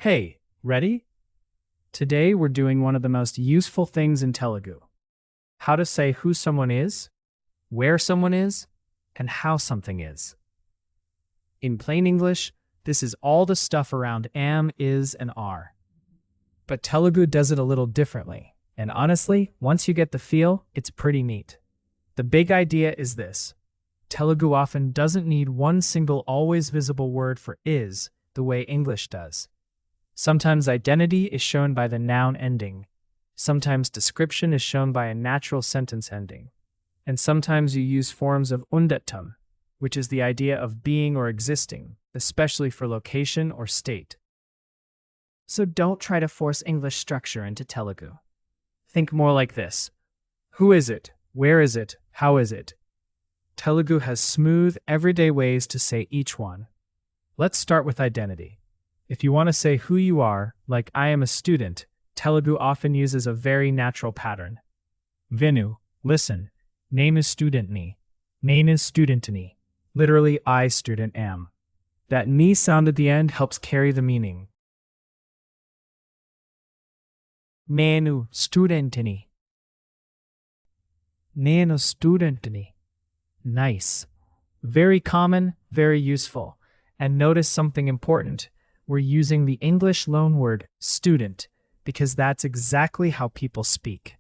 Hey, ready? Today we're doing one of the most useful things in Telugu. How to say who someone is, where someone is, and how something is. In plain English, this is all the stuff around am, is, and are. But Telugu does it a little differently, and honestly, once you get the feel, it's pretty neat. The big idea is this. Telugu often doesn't need one single always visible word for is the way English does. Sometimes identity is shown by the noun ending. Sometimes description is shown by a natural sentence ending. And sometimes you use forms of undatam, which is the idea of being or existing, especially for location or state. So don't try to force English structure into Telugu. Think more like this. Who is it? Where is it? How is it? Telugu has smooth, everyday ways to say each one. Let's start with identity. If you want to say who you are, like I am a student, Telugu often uses a very natural pattern. Vinu, listen. Name is studentni. Name is studentini. Literally, I student am. That ni sound at the end helps carry the meaning. Nenu studentini. Nenu studentini. Nice. Very common, very useful. And notice something important. We're using the English loanword student because that's exactly how people speak.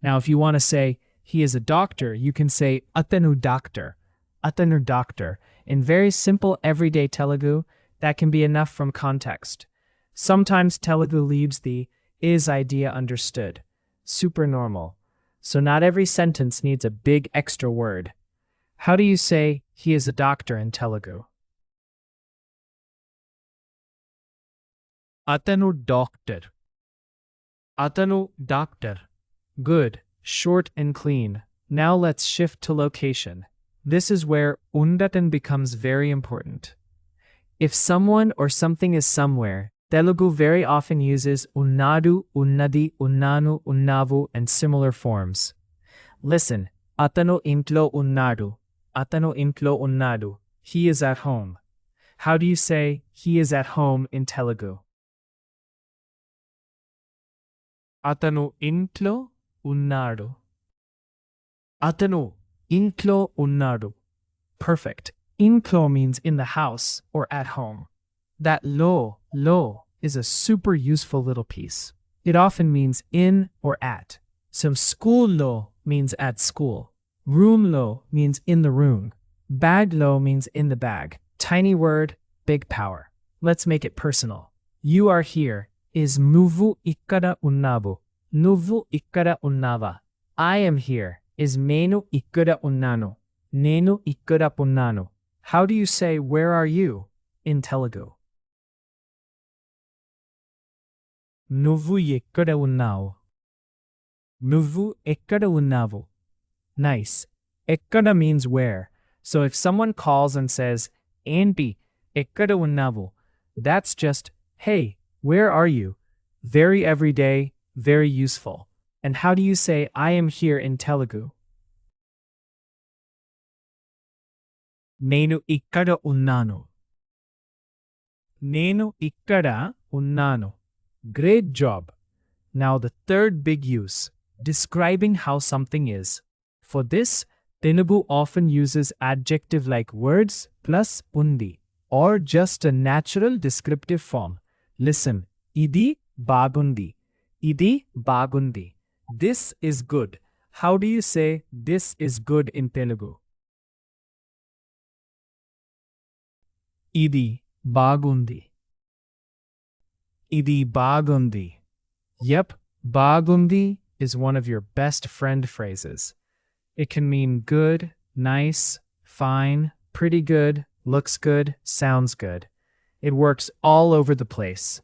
Now, if you want to say he is a doctor, you can say atanu doctor. Atanu doctor. In very simple everyday Telugu, that can be enough from context. Sometimes Telugu leaves the is idea understood. Super normal. So not every sentence needs a big extra word. How do you say he is a doctor in Telugu? Atanu doctor. Atanu doctor. Good, short and clean. Now let's shift to location. This is where undatan becomes very important. If someone or something is somewhere, Telugu very often uses unnadu, unnadi, unnanu, unnavu, and similar forms. Listen, atanu intlo unnadu. Atanu intlo unnadu. He is at home. How do you say he is at home in Telugu? Atanu intlo unnadu. Atanu intlo unnadu. Perfect. Intlo means in the house or at home. That lo is a super useful little piece. It often means in or at. So school lo means at school. Room lo means in the room. Bag lo means in the bag. Tiny word, big power. Let's make it personal. You are here is nuvu ikkada unnavu. Nuvu ikkada unnava. I am here is nenu ikkada unnanu. Nenu ikkada unnanu. How do you say where are you in Telugu? Nuvu ekkada unnavu. Nuvu ekkada unnavu. Nice. Ekkada means where. So if someone calls and says, Auntie, ekkada unnavu, that's just, hey, where are you? Very everyday, very useful. And how do you say I am here in Telugu? Nenu ikkada unnanu. Nenu ikkada unnanu. Great job. Now the third big use, describing how something is. For this, Telugu often uses adjective-like words plus undi, or just a natural descriptive form. Listen, idi bagundi. Idi bagundi. This is good. How do you say this is good in Telugu? Idi bagundi. Idi bagundi. Yep, bagundi is one of your best friend phrases. It can mean good, nice, fine, pretty good, looks good, sounds good. It works all over the place.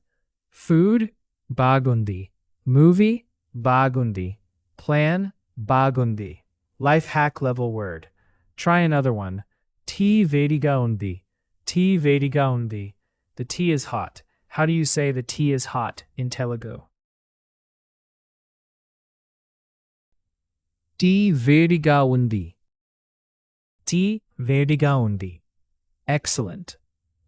Food, bagundi. Movie, bagundi. Plan, bagundi. Life hack level word. Try another one. Tea vediga undi. Tea vediga undi. The tea is hot. How do you say the tea is hot in Telugu? Tea vediga undi. Tea vediga undi. Excellent.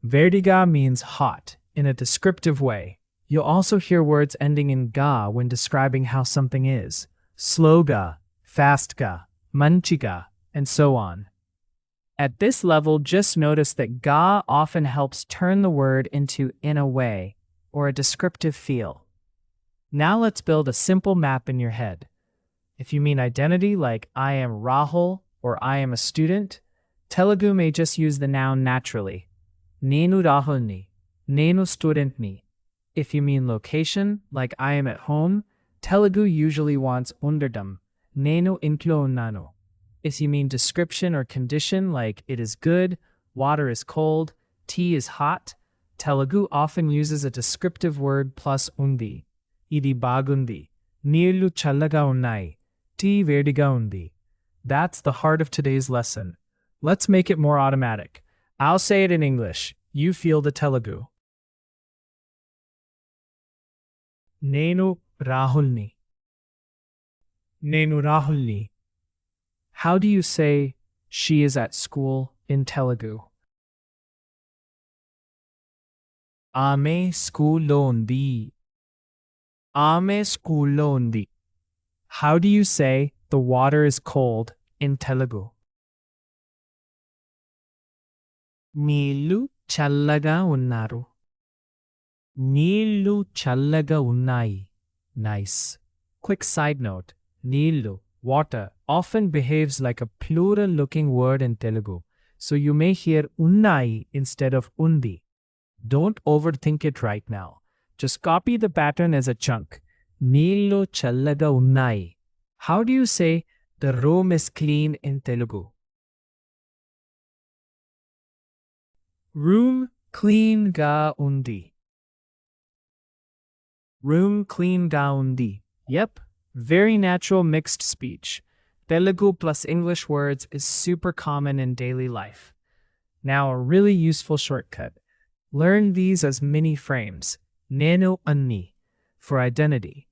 Vertiga means hot in a descriptive way. You'll also hear words ending in ga when describing how something is. Slowga, fastga, manchiga, and so on. At this level, just notice that ga often helps turn the word into in a way or a descriptive feel. Now let's build a simple map in your head. If you mean identity like I am Rahul or I am a student, Telugu may just use the noun naturally. Nenu Rahulni, Nenu studentni. If you mean location like I am at home, Telugu usually wants undardam, Nenu intlo unnanu. If you mean description or condition like it is good, water is cold, tea is hot, Telugu often uses a descriptive word plus undi. Idi bagundi, neelu challaga unnai, tea vediga undi. That's the heart of today's lesson. Let's make it more automatic. I'll say it in English. You feel the Telugu. Nenu Rahulni. Nenu Rahulni. How do you say she is at school in Telugu? Ame schoollo undi. Ame schoollo undi. How do you say the water is cold in Telugu? Neelu challaga unnaru. Neelu challaga unnai. Nice. Quick side note. Neelu, water, often behaves like a plural-looking word in Telugu, so you may hear unnai instead of undi. Don't overthink it right now. Just copy the pattern as a chunk. Neelu challaga unnai. How do you say the room is clean in Telugu? Room clean ga undi. Room clean ga undi. Yep, very natural mixed speech. Telugu plus English words is super common in daily life. Now a really useful shortcut. Learn these as mini frames. Nenu anni for identity.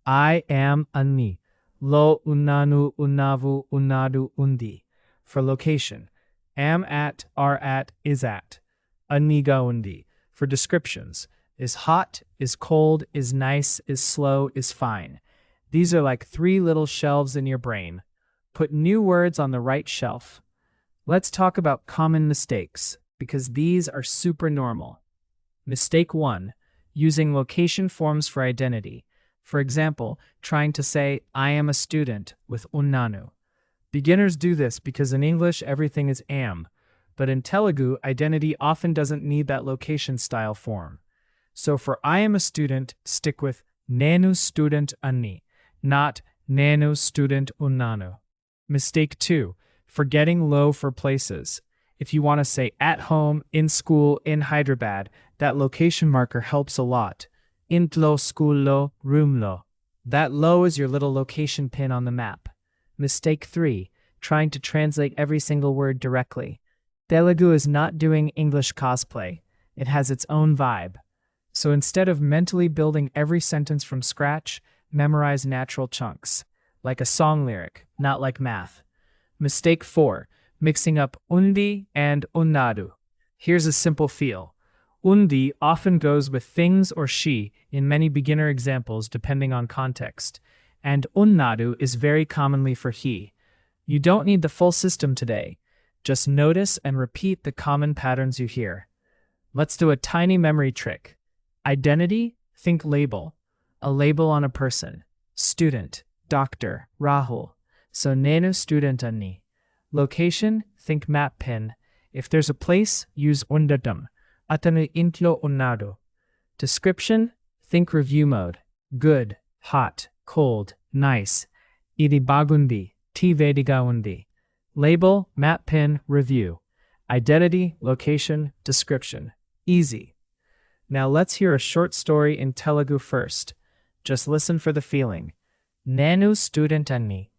I am anni. Lo unnanu unnavu unnadu undi for location. Am at, are at, is at. Anniga undi for descriptions. Is hot, is cold, is nice, is slow, is fine. These are like 3 little shelves in your brain. Put new words on the right shelf. Let's talk about common mistakes, because these are super normal. Mistake 1. Using location forms for identity. For example, trying to say, I am a student with unnanu. Beginners do this because in English everything is am, but in Telugu, identity often doesn't need that location style form. So for I am a student, stick with nenu student anni, not nenu student unnanu. Mistake 2. Forgetting lo for places. If you want to say at home, in school, in Hyderabad, that location marker helps a lot. Intlo, schoollo, roomlo. That lo is your little location pin on the map. Mistake 3. Trying to translate every single word directly. Telugu is not doing English cosplay. It has its own vibe. So instead of mentally building every sentence from scratch, memorize natural chunks. Like a song lyric, not like math. Mistake 4. Mixing up undi and unnadu. Here's a simple feel. Undi often goes with things or she in many beginner examples depending on context, and unnadu is very commonly for he. You don't need the full system today. Just notice and repeat the common patterns you hear. Let's do a tiny memory trick. Identity, think label. A label on a person. Student, doctor, Rahul. So nenu studentani. Location, think map pin. If there's a place, use undadam. Atanu intlo unnadu. Description, think review mode. Good, hot, cold, nice. Idi bagundi, tea vediga undi. Label, map pin, review. Identity, location, description. Easy. Now let's hear a short story in Telugu first. Just listen for the feeling. Nenu student anni.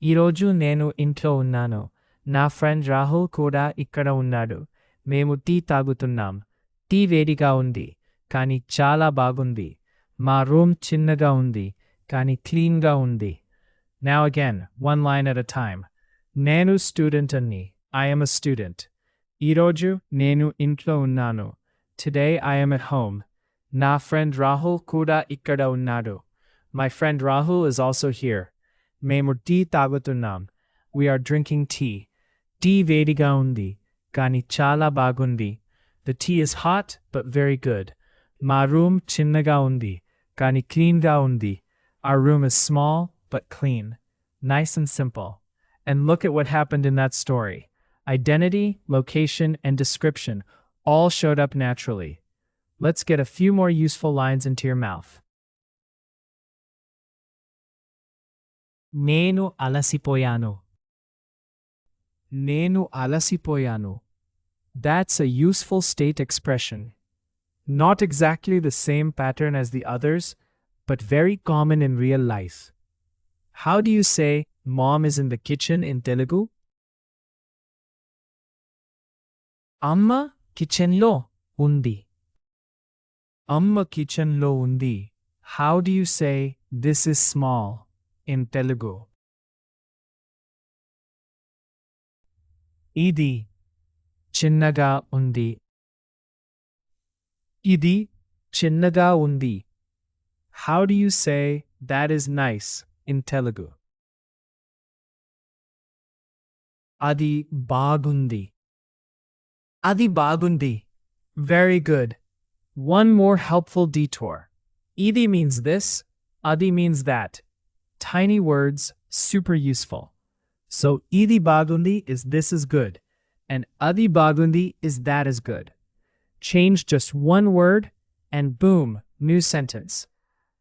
Iroju nenu intlo unnanu. Na friend Rahul kuda ikkada unnadu. Memu tea tagutunnam. Tea vediga undi. Kani chala bagundi. Ma room chinnaga undi. Kani clean ga undi. Now again, one line at a time. Nenu student anni. I am a student. Iroju nenu intlo unnanu. Today I am at home. Na friend Rahul kuda ikkada unnadu. My friend Rahul is also here. Memu tea tagutunnam. We are drinking tea. Tea vediga undi. Kani chala bagundi. The tea is hot, but very good. Ma room chinnaga undi. Kani cleanga undi. Our room is small, but clean. Nice and simple. And look at what happened in that story. Identity, location, and description all showed up naturally. Let's get a few more useful lines into your mouth. Nenu alasipoyanu. Nenu alasipoyanu. That's a useful state expression. Not exactly the same pattern as the others, but very common in real life. How do you say mom is in the kitchen in Telugu? Amma kitchenlo undi. Amma kitchenlo undi. How do you say this is small in Telugu? Idi chinnaga undi. Idi chinnaga undi. How do you say that is nice in Telugu? Adi bagundi. Adi bagundi. Very good. One more helpful detour. Idi means this, adi means that. Tiny words, super useful. So idi bagundi is this is good, and adi bagundi is that is good. Change just one word, and boom, new sentence.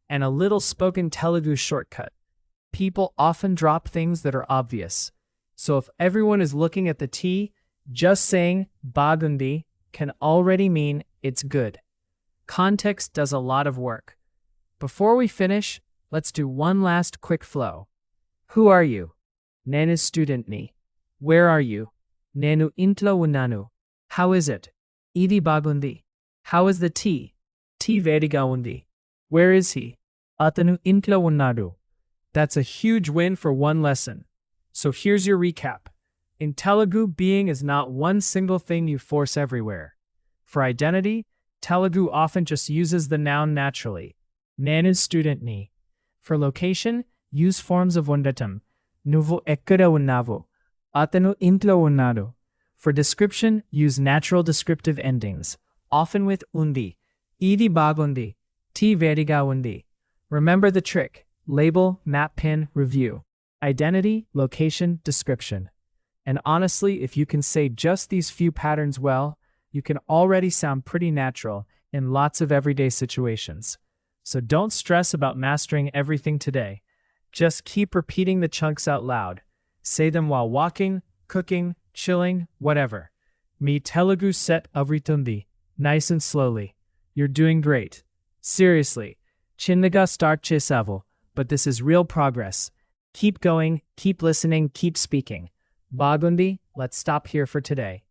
And a little spoken Telugu shortcut. People often drop things that are obvious. So if everyone is looking at the tea, just saying bagundi can already mean it's good. Context does a lot of work. Before we finish, let's do one last quick flow. Who are you? Nenu studentni. Where are you? Nenu intlo unnanu. How is it? Idi bagundi. How is the tea? Tea vediga undi. Where is he? Atanu intlo unnadu. That's a huge win for one lesson. So here's your recap. In Telugu, being is not one single thing you force everywhere. For identity, Telugu often just uses the noun naturally. Nenu studentni. For location, use forms of undatam. Nuvu ekkada unnavu. Atanu intlo unnadu. For description, use natural descriptive endings, often with undi. Idi bagundi. Tea vediga undi. Remember the trick. Label, map pin, review. Identity, location, description. And honestly, if you can say just these few patterns well, you can already sound pretty natural in lots of everyday situations. So don't stress about mastering everything today. Just keep repeating the chunks out loud. Say them while walking, cooking, chilling, whatever. Me Telugu set avritundi. Nice and slowly. You're doing great. Seriously. Chinnaga start chesavu. But this is real progress. Keep going, keep listening, keep speaking. Bagundi, let's stop here for today.